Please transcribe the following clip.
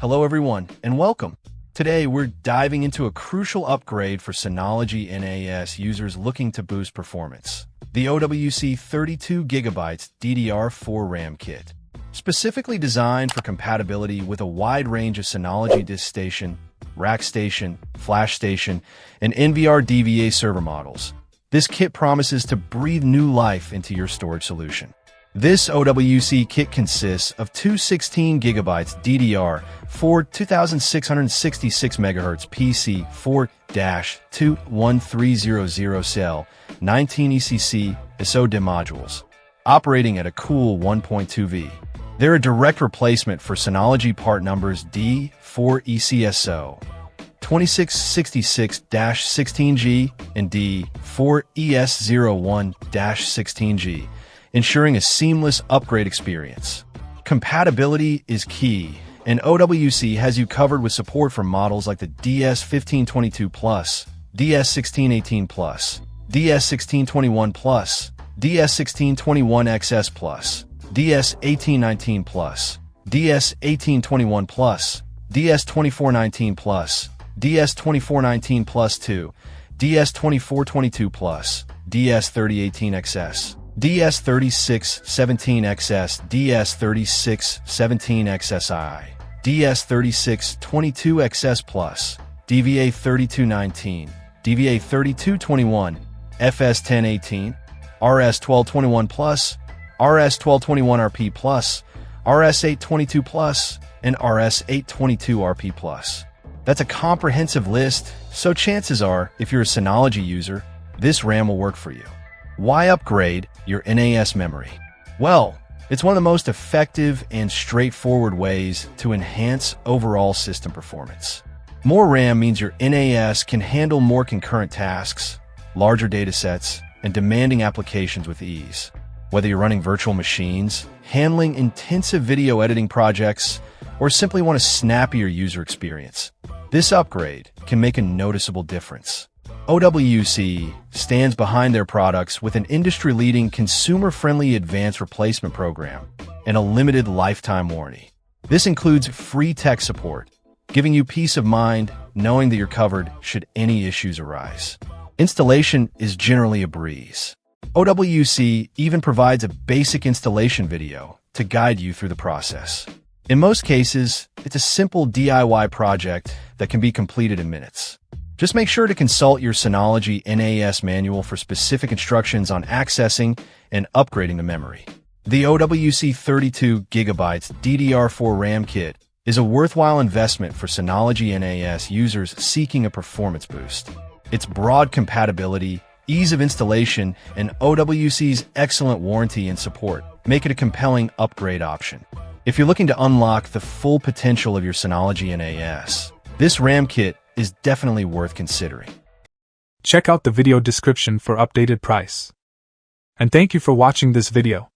Hello everyone, and welcome. Today we're diving into a crucial upgrade for Synology NAS users looking to boost performance. The OWC 32GB DDR4 RAM kit. Specifically designed for compatibility with a wide range of Synology disk station, rack station, flash station, and NVR/DVA server models. This kit promises to breathe new life into your storage solution. This OWC kit consists of two 16GB DDR4 2666 MHz PC4-21300 cell 19 ECC SODIMM modules, operating at a cool 1.2 V. They're a direct replacement for Synology part numbers D4ECSO 2666-16G and D4ES01-16G, ensuring a seamless upgrade experience. Compatibility is key, and OWC has you covered with support for models like the DS1522 Plus, DS1618 Plus, DS1621 Plus, DS1621 XS Plus, DS1819 Plus, DS1821 Plus, DS2419 Plus, DS2419 Plus 2, DS2422 Plus, DS3018 XS, DS3617 XS, DS3617 XSI, DS3622 XS Plus, DVA3219, DVA3221, FS1018, RS1221 Plus, RS1221 RP Plus, RS822 Plus, and RS822 RP Plus. That's a comprehensive list, so chances are, if you're a Synology user, this RAM will work for you. Why upgrade your NAS memory? Well, it's one of the most effective and straightforward ways to enhance overall system performance. More RAM means your NAS can handle more concurrent tasks, larger datasets, and demanding applications with ease. Whether you're running virtual machines, handling intensive video editing projects, or simply want a snappier user experience, this upgrade can make a noticeable difference. OWC stands behind their products with an industry-leading consumer-friendly advanced replacement program and a limited lifetime warranty. This includes free tech support, giving you peace of mind knowing that you're covered should any issues arise. Installation is generally a breeze. OWC even provides a basic installation video to guide you through the process. In most cases, it's a simple DIY project that can be completed in minutes. Just make sure to consult your Synology NAS manual for specific instructions on accessing and upgrading the memory. The OWC 32GB DDR4 RAM kit is a worthwhile investment for Synology NAS users seeking a performance boost. Its broad compatibility, ease of installation, and OWC's excellent warranty and support make it a compelling upgrade option. If you're looking to unlock the full potential of your Synology NAS, this RAM kit is definitely worth considering. Check out the video description for updated price. And thank you for watching this video.